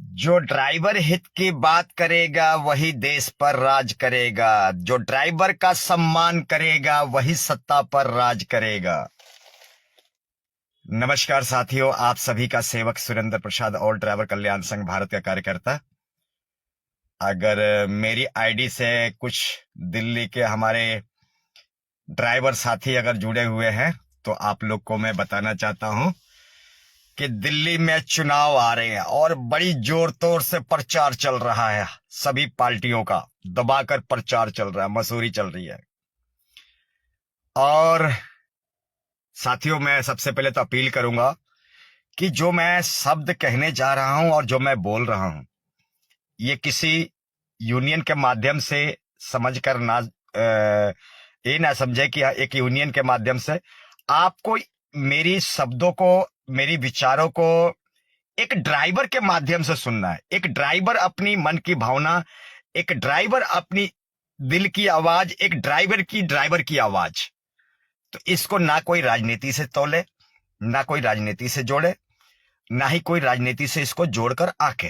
जो ड्राइवर हित की बात करेगा वही देश पर राज करेगा। जो ड्राइवर का सम्मान करेगा वही सत्ता पर राज करेगा। नमस्कार साथियों, आप सभी का सेवक सुरेंद्र प्रसाद और ड्राइवर कल्याण संघ भारत का कार्यकर्ता। अगर मेरी आईडी से कुछ दिल्ली के हमारे ड्राइवर साथी अगर जुड़े हुए हैं तो आप लोग को मैं बताना चाहता हूं कि दिल्ली में चुनाव आ रहे हैं और बड़ी जोर तोर से प्रचार चल रहा है। सभी पार्टियों का दबाकर प्रचार चल रहा है, मसूरी चल रही है। और साथियों, मैं सबसे पहले तो अपील करूंगा कि जो मैं शब्द कहने जा रहा हूं और जो मैं बोल रहा हूं, ये किसी यूनियन के माध्यम से समझकर ना ये ना समझे कि एक यूनियन के माध्यम से आपको मेरी शब्दों को, मेरी विचारों को एक ड्राइवर के माध्यम से सुनना है। एक ड्राइवर अपनी मन की भावना, एक ड्राइवर अपनी दिल की आवाज, एक ड्राइवर की आवाज। तो इसको ना कोई राजनीति से तोले, ना कोई राजनीति से जोड़े, ना ही कोई राजनीति से इसको जोड़कर आके।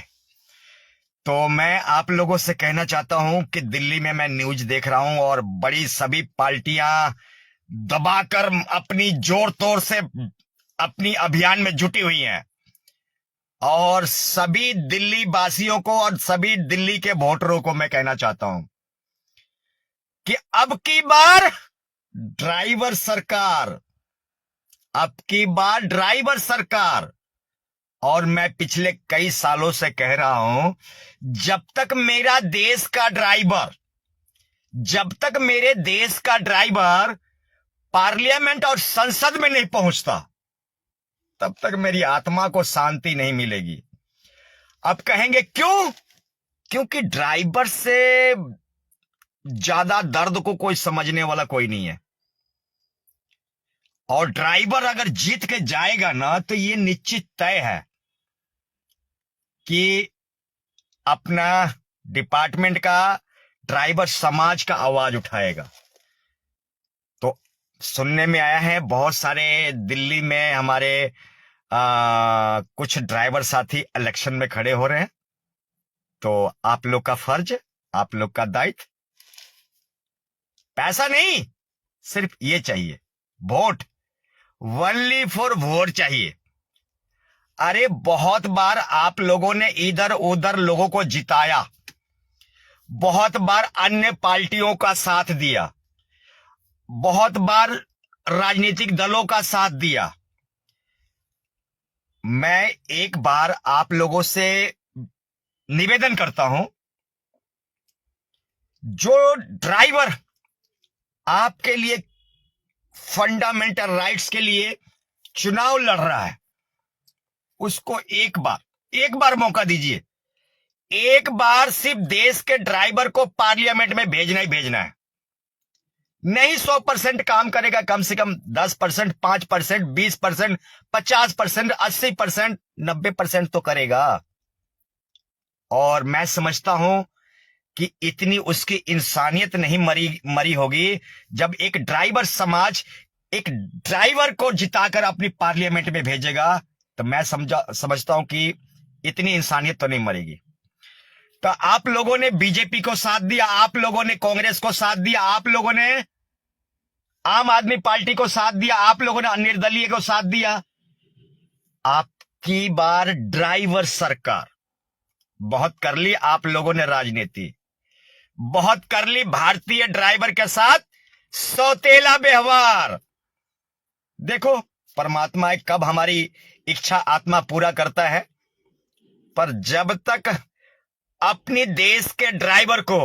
तो मैं आप लोगों से कहना चाहता हूं कि दिल्ली में मैं न्यूज देख रहा हूं और बड़ी सभी पार्टियां दबाकर अपनी जोर तोर से अपनी अभियान में जुटी हुई हैं। और सभी दिल्ली वासियों को और सभी दिल्ली के वोटरों को मैं कहना चाहता हूं कि अब की बार ड्राइवर सरकार, अब की बार ड्राइवर सरकार। और मैं पिछले कई सालों से कह रहा हूं, जब तक मेरा देश का ड्राइवर, जब तक मेरे देश का ड्राइवर पार्लियामेंट और संसद में नहीं पहुंचता, तब तक मेरी आत्मा को शांति नहीं मिलेगी। अब कहेंगे क्यों? क्योंकि ड्राइवर से ज्यादा दर्द को कोई समझने वाला कोई नहीं है। और ड्राइवर अगर जीत के जाएगा ना, तो ये निश्चित तय है कि अपना डिपार्टमेंट का ड्राइवर समाज का आवाज उठाएगा। तो सुनने में आया है बहुत सारे दिल्ली में हमारे कुछ ड्राइवर साथी इलेक्शन में खड़े हो रहे हैं। तो आप लोग का फर्ज, आप लोग का दायित्व, पैसा नहीं, सिर्फ ये चाहिए, वोट, ओनली फॉर वोट चाहिए। अरे बहुत बार आप लोगों ने इधर उधर लोगों को जिताया, बहुत बार अन्य पार्टियों का साथ दिया, बहुत बार राजनीतिक दलों का साथ दिया। मैं एक बार आप लोगों से निवेदन करता हूं, जो ड्राइवर आपके लिए फंडामेंटल राइट्स के लिए चुनाव लड़ रहा है, उसको एक बार मौका दीजिए। एक बार सिर्फ देश के ड्राइवर को पार्लियामेंट में भेजना ही भेजना है। नहीं 100% काम करेगा, कम से कम 10%, 5%, 20%, 50%, 80%, 90% तो करेगा। और मैं समझता हूं कि इतनी उसकी इंसानियत नहीं मरी होगी जब एक ड्राइवर समाज एक ड्राइवर को जिताकर अपनी पार्लियामेंट में भेजेगा। तो मैं समझता हूं कि इतनी इंसानियत तो नहीं मरेगी। तो आप लोगों ने बीजेपी को साथ दिया, आप लोगों ने कांग्रेस को साथ दिया, आप लोगों ने आम आदमी पार्टी को साथ दिया, आप लोगों ने निर्दलीय को साथ दिया। आपकी बार ड्राइवर सरकार। बहुत कर ली आप लोगों ने राजनीति, बहुत कर ली भारतीय ड्राइवर के साथ सौतेला व्यवहार। देखो परमात्मा कब हमारी इच्छा आत्मा पूरा करता है, पर जब तक अपनी देश के ड्राइवर को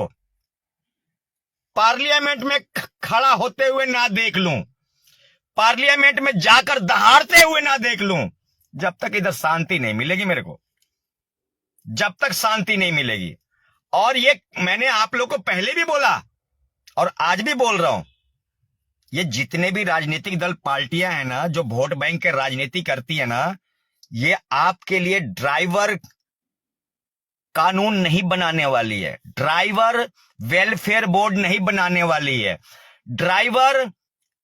पार्लियामेंट में खड़ा होते हुए ना देख लूं, पार्लियामेंट में जाकर दहाड़ते हुए ना देख लूं, जब तक इधर शांति नहीं मिलेगी मेरे को, जब तक शांति नहीं मिलेगी। और ये मैंने आप लोग को पहले भी बोला और आज भी बोल रहा हूं, ये जितने भी राजनीतिक दल पार्टियां हैं ना, जो वोट बैंक के राजनीति करती है ना, ये आपके लिए ड्राइवर कानून नहीं बनाने वाली है, ड्राइवर वेलफेयर बोर्ड नहीं बनाने वाली है, ड्राइवर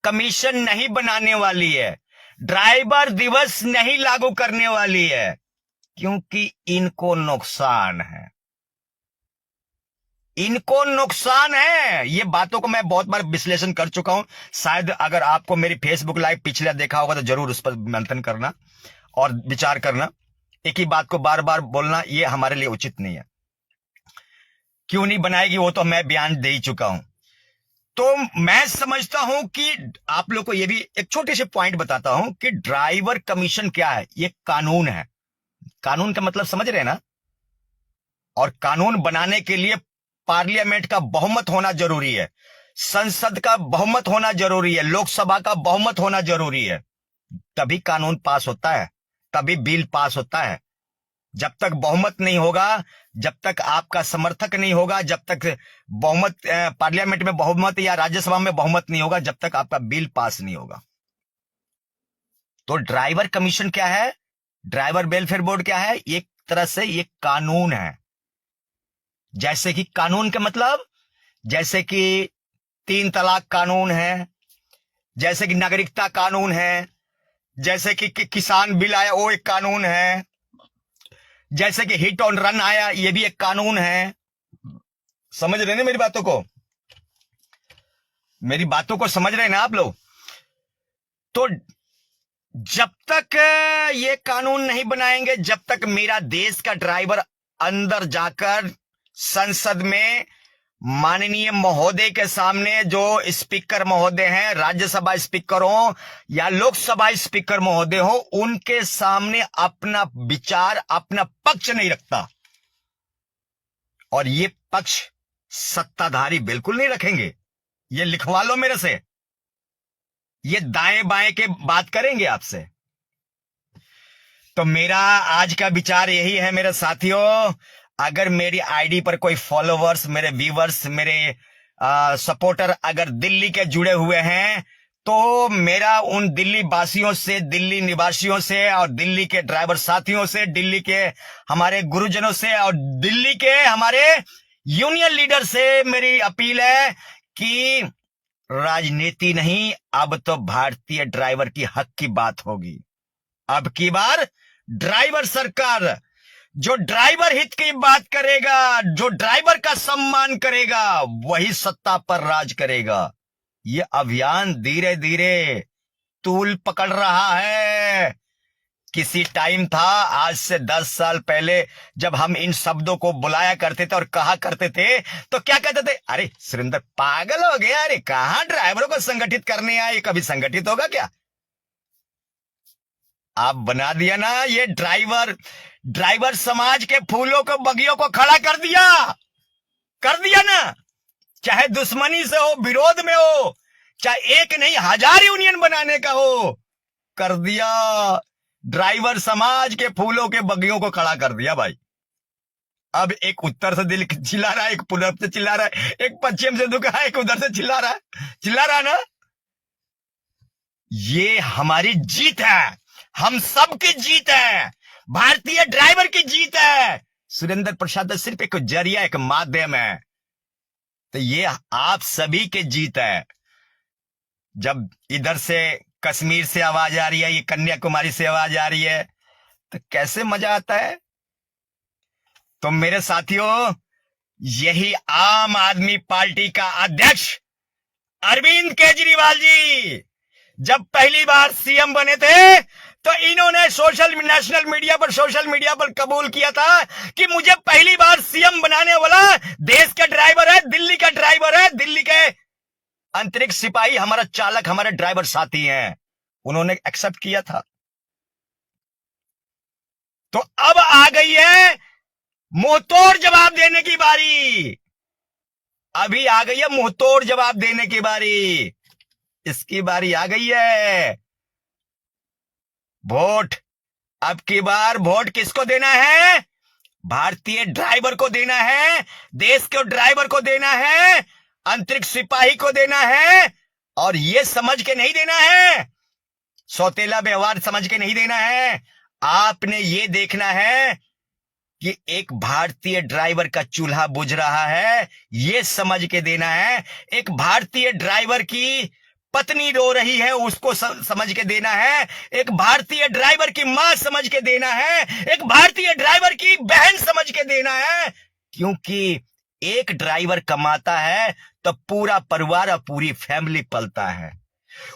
कमीशन नहीं बनाने वाली है, ड्राइवर दिवस नहीं लागू करने वाली है। क्योंकि इनको नुकसान है, इनको नुकसान है। ये बातों को मैं बहुत बार विश्लेषण कर चुका हूं। शायद अगर आपको मेरी फेसबुक लाइव पिछला देखा होगा तो जरूर उस पर मंथन करना और विचार करना। एक ही बात को बार बार बोलना ये हमारे लिए उचित नहीं है। क्यों नहीं बनाएगी वो तो मैं बयान दे ही चुका हूं। तो मैं समझता हूं कि आप लोग को ये भी एक छोटे से पॉइंट बताता हूं कि ड्राइवर कमीशन क्या है। ये कानून है। कानून का मतलब समझ रहे हैं ना। और कानून बनाने के लिए पार्लियामेंट का बहुमत होना जरूरी है, संसद का बहुमत होना जरूरी है, लोकसभा का बहुमत होना जरूरी है। तभी कानून पास होता है, तभी बिल पास होता है। जब तक बहुमत नहीं होगा, जब तक आपका समर्थक नहीं होगा, जब तक बहुमत पार्लियामेंट में बहुमत या राज्यसभा में बहुमत नहीं होगा, जब तक आपका बिल पास नहीं होगा। तो ड्राइवर कमीशन क्या है, ड्राइवर वेलफेयर बोर्ड क्या है? एक तरह से ये कानून है। जैसे कि कानून का मतलब, जैसे कि 3 तलाक कानून है, जैसे कि नागरिकता कानून है, जैसे कि किसान बिल आया वो एक कानून है, जैसे कि हिट ऑन रन आया ये भी एक कानून है। समझ रहे ना मेरी बातों को? मेरी बातों को समझ रहे हैं ना आप लोग? तो जब तक ये कानून नहीं बनाएंगे, जब तक मेरा देश का ड्राइवर अंदर जाकर संसद में माननीय महोदय के सामने, जो स्पीकर महोदय हैं, राज्यसभा स्पीकर हो या लोकसभा स्पीकर महोदय हो, उनके सामने अपना विचार, अपना पक्ष नहीं रखता। और ये पक्ष सत्ताधारी बिल्कुल नहीं रखेंगे। ये लिखवा लो मेरे से। ये दाएं बाएं के बात करेंगे आपसे। तो मेरा आज का विचार यही है मेरे साथियों। अगर मेरी आईडी पर कोई फॉलोवर्स, मेरे व्यूवर्स, मेरे सपोर्टर अगर दिल्ली के जुड़े हुए हैं, तो मेरा उन दिल्ली वासियों से, दिल्ली निवासियों से और दिल्ली के ड्राइवर साथियों से, दिल्ली के हमारे गुरुजनों से और दिल्ली के हमारे यूनियन लीडर से मेरी अपील है कि राजनीति नहीं, अब तो भारतीय ड्राइवर की हक की बात होगी। अब की बार ड्राइवर सरकार, जो ड्राइवर हित की बात करेगा, जो ड्राइवर का सम्मान करेगा, वही सत्ता पर राज करेगा। ये अभियान धीरे धीरे तूल पकड़ रहा है। किसी टाइम था, आज से 10 साल पहले, जब हम इन शब्दों को बुलाया करते थे और कहा करते थे, तो क्या कहते थे? अरे सुरेंद्र पागल हो गया, अरे कहां ड्राइवरों को संगठित करने आए, कभी संगठित होगा क्या? आप बना दिया ना ये ड्राइवर समाज के फूलों को, बगियों को खड़ा कर दिया ना। चाहे दुश्मनी से हो, विरोध में हो, चाहे एक नहीं 1000 यूनियन बनाने का हो, कर दिया। ड्राइवर समाज के फूलों के बगियों को खड़ा कर दिया भाई। अब एक उत्तर से दिल चिल्ला रहा है, एक पूर्व से चिल्ला रहा है, एक पश्चिम से दुखा है, एक उधर से चिल्ला रहा है ना। ये हमारी जीत है, हम सबकी जीत है, भारतीय ड्राइवर की जीत है। सुरेंद्र प्रसाद सिर्फ एक जरिया, एक माध्यम है। तो ये आप सभी की जीत है। जब इधर से कश्मीर से आवाज आ रही है, ये कन्याकुमारी से आवाज आ रही है, तो कैसे मजा आता है। तो मेरे साथियों, यही आम आदमी पार्टी का अध्यक्ष अरविंद केजरीवाल जी जब पहली बार सीएम बने थे, तो इन्होंने सोशल मीडिया पर कबूल किया था कि मुझे पहली बार सीएम बनाने वाला देश का ड्राइवर है, दिल्ली का ड्राइवर है, दिल्ली के अंतरिक्ष सिपाही हमारा चालक, हमारे ड्राइवर साथी हैं। उन्होंने एक्सेप्ट किया था। तो अब आ गई है मुंहतोड़ जवाब देने की बारी। अभी आ गई है मुंहतोड़ जवाब देने की बारी। इसकी बारी आ गई है। वोट, अब की बार वोट किसको देना है? भारतीय ड्राइवर को देना है, देश के ड्राइवर को देना है, अंतरिक्ष सिपाही को देना है। और ये समझ के नहीं देना है, सौतेला व्यवहार समझ के नहीं देना है। आपने ये देखना है कि एक भारतीय ड्राइवर का चूल्हा बुझ रहा है, ये समझ के देना है। एक भारतीय ड्राइवर की पत्नी रो रही है उसको समझ के देना है, एक भारतीय ड्राइवर की मां समझ के देना है, एक भारतीय ड्राइवर की बहन समझ के देना है। क्योंकि एक ड्राइवर कमाता है तो पूरा परिवार और पूरी फैमिली पलता है।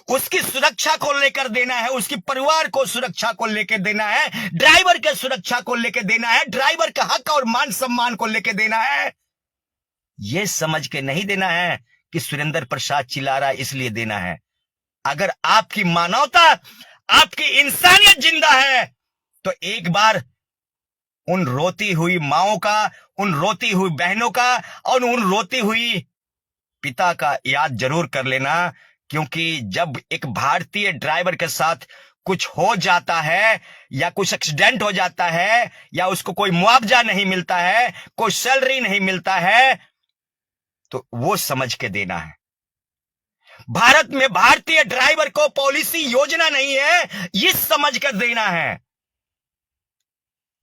उसकी सुरक्षा को लेकर देना है, उसकी परिवार को सुरक्षा को लेकर देना है, ड्राइवर के सुरक्षा को लेकर देना है, ड्राइवर का हक और मान सम्मान को लेकर देना है। यह समझ के नहीं देना है कि सुरेंद्र प्रसाद चिल्ला रहा इसलिए देना है। अगर आपकी मानवता, आपकी इंसानियत जिंदा है तो एक बार उन रोती हुई माओं का, उन रोती हुई बहनों का और उन रोती हुई पिता का याद जरूर कर लेना। क्योंकि जब एक भारतीय ड्राइवर के साथ कुछ हो जाता है या कुछ एक्सीडेंट हो जाता है या उसको कोई मुआवजा नहीं मिलता है, कोई सैलरी नहीं मिलता है, तो वो समझ के देना है। भारत में भारतीय ड्राइवर को पॉलिसी योजना नहीं है, ये समझ कर देना है।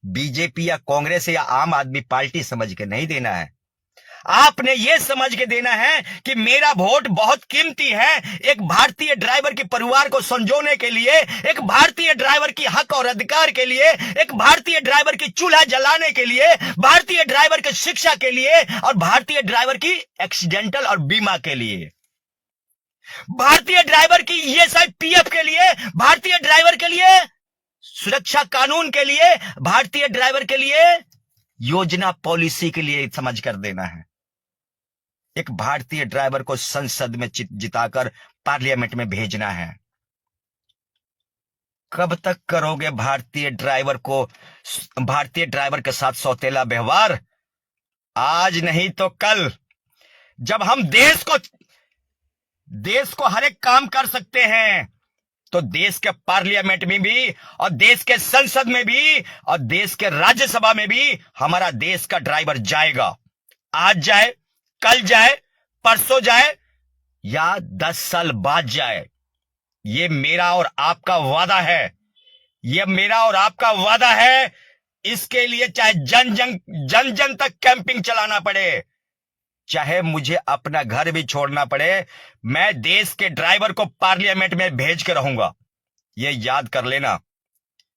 बीजेपी या कांग्रेस या आम आदमी पार्टी समझ के नहीं देना है। आपने यह समझ के देना है कि मेरा वोट बहुत कीमती है, एक भारतीय ड्राइवर के परिवार को संजोने के लिए, एक भारतीय ड्राइवर की हक और अधिकार के लिए, एक भारतीय ड्राइवर की चूल्हा जलाने के लिए, भारतीय ड्राइवर की शिक्षा के लिए और भारतीय ड्राइवर की एक्सीडेंटल और बीमा के लिए, भारतीय ड्राइवर की ईएसआई पीएफ के लिए, भारतीय ड्राइवर के लिए सुरक्षा कानून के लिए, भारतीय ड्राइवर के लिए योजना पॉलिसी के लिए समझ कर देना है। एक भारतीय ड्राइवर को संसद में जिताकर पार्लियामेंट में भेजना है। कब तक करोगे भारतीय ड्राइवर के साथ सौतेला व्यवहार? आज नहीं तो कल, जब हम देश को हर एक काम कर सकते हैं तो देश के पार्लियामेंट में भी और देश के संसद में भी और देश के राज्यसभा में भी हमारा देश का ड्राइवर जाएगा। आज जाए, कल जाए, परसों जाए या 10 साल बाद जाए, ये मेरा और आपका वादा है। ये मेरा और आपका वादा है। इसके लिए चाहे जन जन तक कैंपिंग चलाना पड़े, चाहे मुझे अपना घर भी छोड़ना पड़े, मैं देश के ड्राइवर को पार्लियामेंट में भेज के रहूंगा। ये याद कर लेना।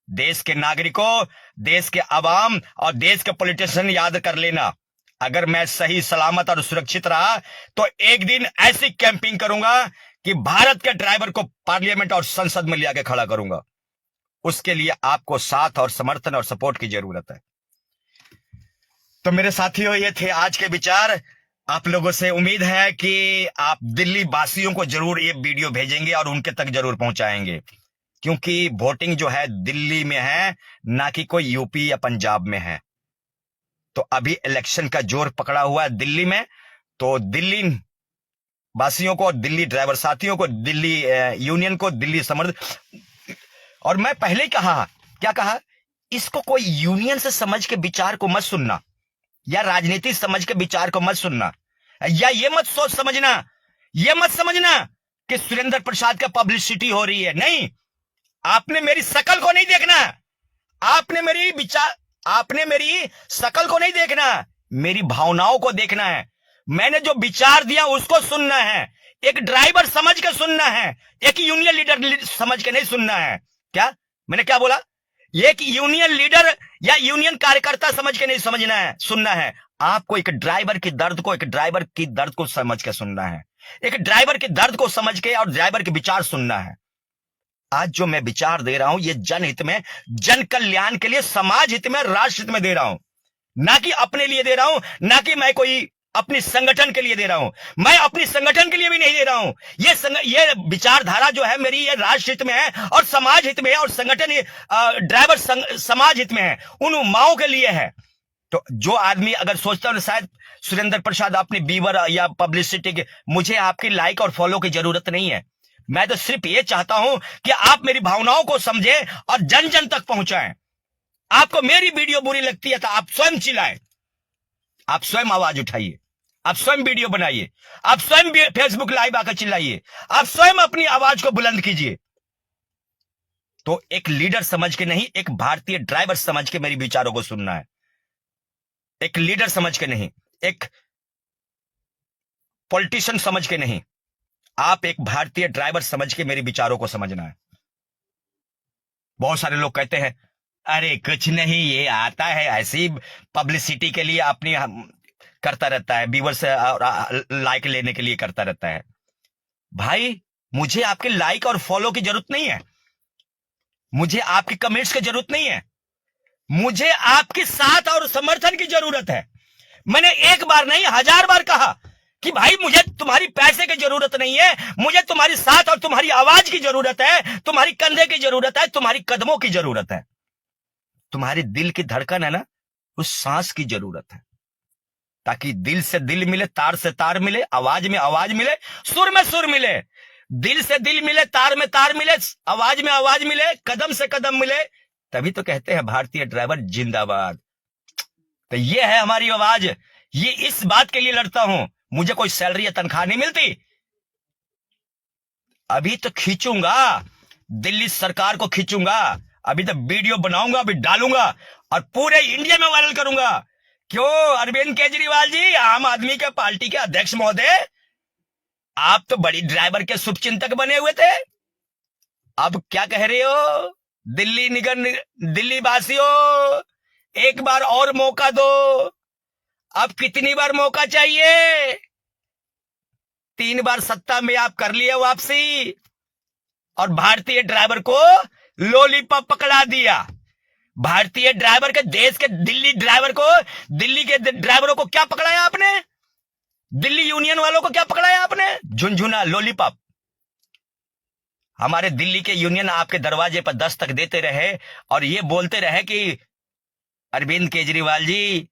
देश के नागरिकों, देश के अवाम और देश के पॉलिटिशियन याद कर लेना। अगर मैं सही सलामत और सुरक्षित रहा तो एक दिन ऐसी कैंपिंग करूंगा कि भारत के ड्राइवर को पार्लियामेंट और संसद में लिया के खड़ा करूंगा। उसके लिए आपको साथ और समर्थन और सपोर्ट की जरूरत है। तो मेरे साथियों, ये थे आज के विचार। आप लोगों से उम्मीद है कि आप दिल्ली वासियों को जरूर ये वीडियो भेजेंगे और उनके तक जरूर पहुंचाएंगे, क्योंकि वोटिंग जो है दिल्ली में है, ना कि कोई यूपी या पंजाब में है। तो अभी इलेक्शन का जोर पकड़ा हुआ है दिल्ली में। तो दिल्ली वासियों को और दिल्ली ड्राइवर साथियों को, दिल्ली यूनियन को, दिल्ली समर्थन, और मैं पहले ही कहा, क्या कहा, इसको कोई यूनियन से समझ के विचार को मत सुनना या राजनीति समझ के विचार को मत सुनना, या ये मत समझना कि सुरेंद्र प्रसाद का पब्लिसिटी हो रही है। नहीं, आपने मेरी शकल को नहीं देखना, आपने मेरी शकल को नहीं देखना, मेरी भावनाओं को देखना है। मैंने जो विचार दिया उसको सुनना है, एक ड्राइवर समझ के सुनना है, एक यूनियन लीडर समझ के नहीं सुनना है। क्या मैंने क्या बोला? एक यूनियन लीडर या यूनियन कार्यकर्ता समझ के नहीं सुनना है। आपको एक ड्राइवर की दर्द को समझ के सुनना है, एक ड्राइवर के दर्द को समझ के और ड्राइवर के विचार सुनना है। आज जो मैं विचार दे रहा हूं ये जनहित में, जन कल्याण के लिए, समाज हित में, राष्ट्र हित में दे रहा हूं, ना कि अपने लिए दे रहा हूं, ना कि मैं कोई अपनी संगठन के लिए दे रहा हूं। मैं अपनी संगठन के लिए भी नहीं दे रहा हूं। ये विचारधारा जो है मेरी, ये राष्ट्र हित में है और समाज हित में है और संगठन ड्राइवर समाज हित में है, उन माओं के लिए है। तो जो आदमी अगर सोचता है शायद सुरेंद्र प्रसाद अपनी बीवर या पब्लिसिटी के, मुझे आपकी लाइक और फॉलो की जरूरत नहीं है। मैं तो सिर्फ ये चाहता हूं कि आप मेरी भावनाओं को समझें और जन जन तक पहुंचाएं। आपको मेरी वीडियो बुरी लगती है तो आप स्वयं चिल्लाएं, आप स्वयं आवाज उठाइए, आप स्वयं वीडियो बनाइए, आप स्वयं फेसबुक लाइव आकर चिल्लाइए, आप स्वयं अपनी आवाज को बुलंद कीजिए। तो एक लीडर समझ के नहीं, एक भारतीय ड्राइवर समझ के मेरी विचारों को सुनना है। एक लीडर समझ के नहीं, एक पॉलिटिशियन समझ के नहीं। आप एक भारतीय ड्राइवर समझ के मेरे विचारों को समझना है। बहुत सारे लोग कहते हैं अरे कुछ नहीं, ये आता है ऐसी पब्लिसिटी के लिए, अपनी करता रहता है, व्यूअर से लाइक लेने के लिए करता रहता है। भाई मुझे आपके लाइक और फॉलो की जरूरत नहीं है, मुझे आपकी कमेंट्स की जरूरत नहीं है, मुझे आपके साथ और समर्थन की जरूरत है। मैंने एक बार नहीं 1000 बार कहा कि भाई मुझे तुम्हारी पैसे की जरूरत नहीं है, मुझे तुम्हारी साथ और तुम्हारी आवाज की जरूरत है, तुम्हारी कंधे की जरूरत है, तुम्हारी कदमों की जरूरत है, तुम्हारे दिल की धड़कन है ना, उस सांस की जरूरत है, ताकि दिल से दिल मिले, तार से तार मिले, आवाज में आवाज मिले, सुर में सुर मिले, दिल से दिल मिले, तार में तार मिले, आवाज में आवाज मिले, कदम से कदम मिले, तभी तो कहते हैं भारतीय ड्राइवर जिंदाबाद। तो ये है हमारी आवाज, ये इस बात के लिए लड़ता हूं। मुझे कोई सैलरी या तनख्वाह नहीं मिलती, अभी तो खींचूंगा, दिल्ली सरकार को खींचूंगा, अभी तो वीडियो बनाऊंगा, अभी डालूंगा और पूरे इंडिया में वायरल करूंगा। क्यों अरविंद केजरीवाल जी, आम आदमी के पार्टी के अध्यक्ष महोदय, आप तो बड़ी ड्राइवर के शुभचिंतक बने हुए थे, अब क्या कह रहे हो? दिल्ली निगम, दिल्ली वासियों, एक बार और मौका दो। अब कितनी बार मौका चाहिए? 3 बार सत्ता में आप कर लिए वापसी और भारतीय ड्राइवर को लॉलीपॉप पकड़ा दिया। भारतीय ड्राइवर के, देश के दिल्ली ड्राइवर को, दिल्ली के ड्राइवरों को क्या पकड़ाया आपने? दिल्ली यूनियन वालों को क्या पकड़ाया आपने? झुनझुना, लॉलीपॉप। हमारे दिल्ली के यूनियन आपके दरवाजे पर दस्तक देते रहे और ये बोलते रहे कि अरविंद केजरीवाल जी,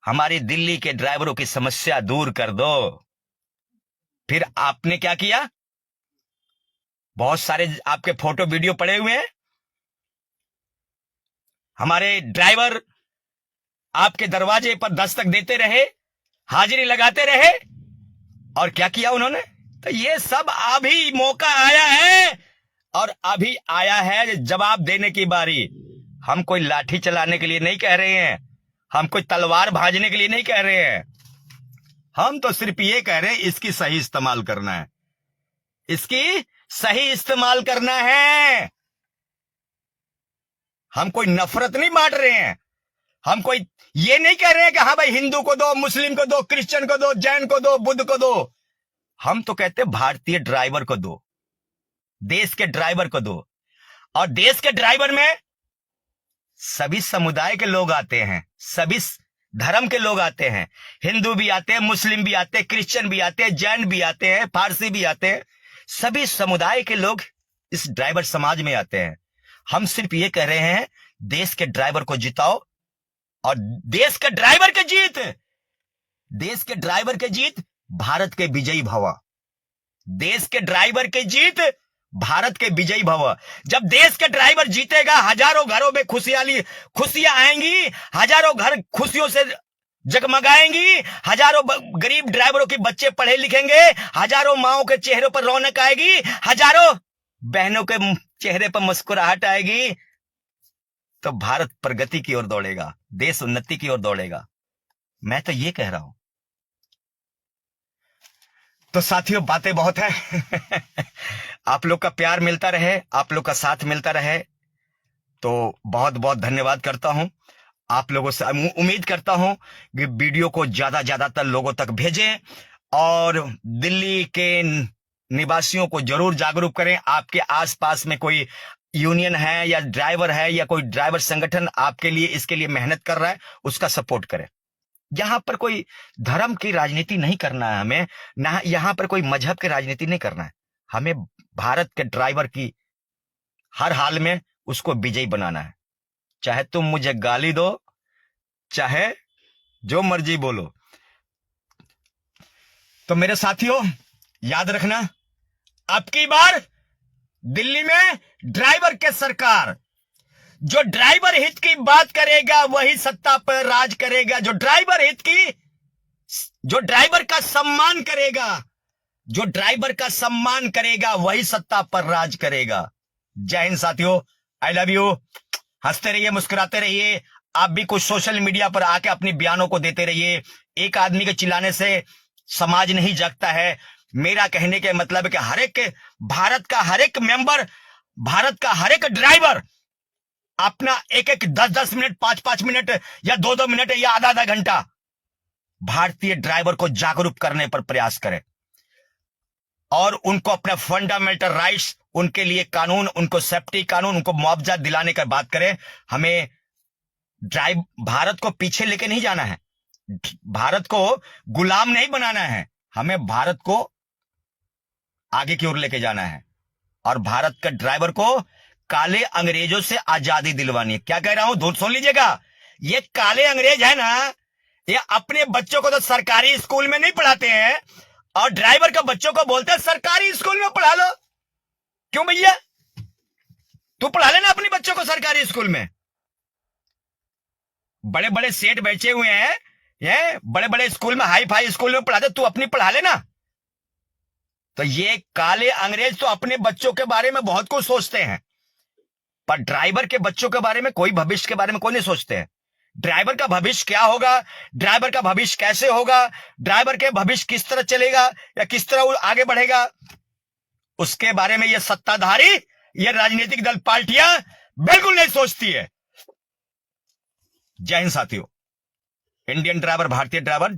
हमारी दिल्ली के ड्राइवरों की समस्या दूर कर दो। फिर आपने क्या किया? बहुत सारे आपके फोटो वीडियो पड़े हुए हैं, हमारे ड्राइवर आपके दरवाजे पर दस्तक देते रहे, हाजिरी लगाते रहे, और क्या किया उन्होंने? तो ये सब अभी मौका आया है और अभी आया है जवाब देने की बारी। हम कोई लाठी चलाने के लिए नहीं कह रहे हैं, हम कोई तलवार भाजने के लिए नहीं कह रहे हैं, हम तो सिर्फ ये कह रहे हैं इसकी सही इस्तेमाल करना है, इसकी सही इस्तेमाल करना है। हम कोई नफरत नहीं बांट रहे हैं, हम कोई ये नहीं कह रहे हैं कि हाँ भाई हिंदू को दो, मुस्लिम को दो, क्रिश्चियन को दो, जैन को दो, बुद्ध को दो। हम तो कहते हैं भारतीय ड्राइवर को दो, देश के ड्राइवर को दो। और देश के ड्राइवर में सभी समुदाय के लोग आते हैं, सभी धर्म के लोग आते हैं, हिंदू भी आते हैं, मुस्लिम भी आते हैं, क्रिश्चियन भी आते हैं, जैन भी आते हैं, पारसी भी आते हैं, सभी समुदाय के लोग इस ड्राइवर समाज में आते हैं। हम सिर्फ ये कह रहे हैं देश के ड्राइवर को जिताओ और देश के ड्राइवर के जीत, देश के ड्राइवर के जीत, भारत के विजयी भव, देश के ड्राइवर के जीत, भारत के विजयी भव। जब देश के ड्राइवर जीतेगा, हजारों घरों में खुशियां आएंगी, हजारों घर खुशियों से जगमगाएंगी, हजारों गरीब ड्राइवरों के बच्चे पढ़े लिखेंगे, हजारों माओं के चेहरों पर रौनक आएगी, हजारों बहनों के चेहरे पर मुस्कुराहट आएगी, तो भारत प्रगति की ओर दौड़ेगा, देश उन्नति की ओर दौड़ेगा। मैं तो ये कह रहा हूं। तो साथियों, बातें बहुत है आप लोग का प्यार मिलता रहे, आप लोग का साथ मिलता रहे, तो बहुत बहुत धन्यवाद करता हूं। आप लोगों से उम्मीद करता हूं कि वीडियो को ज्यादातर लोगों तक भेजें और दिल्ली के निवासियों को जरूर जागरूक करें। आपके आसपास में कोई यूनियन है या ड्राइवर है या कोई ड्राइवर संगठन आपके लिए इसके लिए मेहनत कर रहा है, उसका सपोर्ट करें। यहां पर कोई धर्म की राजनीति नहीं करना है हमें, ना यहां पर कोई मजहब की राजनीति नहीं करना है। हमें भारत के ड्राइवर की हर हाल में उसको विजयी बनाना है। चाहे तुम मुझे गाली दो, चाहे जो मर्जी बोलो। तो मेरे साथियों, याद रखना, अब की बार दिल्ली में ड्राइवर के सरकार, जो ड्राइवर हित की बात करेगा वही सत्ता पर राज करेगा। जो ड्राइवर हित की, जो ड्राइवर का सम्मान करेगा, जो ड्राइवर का सम्मान करेगा वही सत्ता पर राज करेगा। जय हिंद साथियों, आई लव यू। हंसते रहिए, मुस्कुराते रहिए। आप भी कुछ सोशल मीडिया पर आके अपने बयानों को देते रहिए। एक आदमी के चिल्लाने से समाज नहीं जगता है। मेरा कहने के मतलब है कि हर एक भारत का हर एक मेंबर, भारत का हर एक ड्राइवर अपना एक एक 10-10 मिनट, 5-5 मिनट या 2-2 मिनट या आधा-आधा घंटा भारतीय ड्राइवर को जागरूक करने पर प्रयास करे और उनको अपने फंडामेंटल राइट्स, उनके लिए कानून, उनको सेफ्टी कानून, उनको मुआवजा दिलाने की बात करें। हमें भारत को पीछे लेके नहीं जाना है, भारत को गुलाम नहीं बनाना है, हमें भारत को आगे की ओर लेके जाना है और भारत के ड्राइवर को काले अंग्रेजों से आजादी दिलवानी है। क्या कह रहा हूं, धूल सुन लीजिएगा। ये काले अंग्रेज है ना, ये अपने बच्चों को तो सरकारी स्कूल में नहीं पढ़ाते हैं और ड्राइवर के बच्चों को बोलते हैं सरकारी स्कूल में पढ़ा लो। क्यों भैया, तू पढ़ा लेना अपने बच्चों को सरकारी स्कूल में। बड़े बड़े सेठ बैठे हुए हैं, ये बड़े बड़े स्कूल में, हाई फाई स्कूल में पढ़ाते, तू अपनी पढ़ा लेना। तो ये काले अंग्रेज तो अपने बच्चों के बारे में बहुत कुछ सोचते हैं, पर ड्राइवर के बच्चों के बारे में कोई, भविष्य के बारे में कोई नहीं सोचते हैं। ड्राइवर का भविष्य क्या होगा, ड्राइवर का भविष्य कैसे होगा, ड्राइवर के भविष्य किस तरह चलेगा या किस तरह आगे बढ़ेगा, उसके बारे में ये सत्ताधारी, ये राजनीतिक दल, पार्टियां बिल्कुल नहीं सोचती है। जय हिंद साथियों। इंडियन ड्राइवर, भारतीय ड्राइवर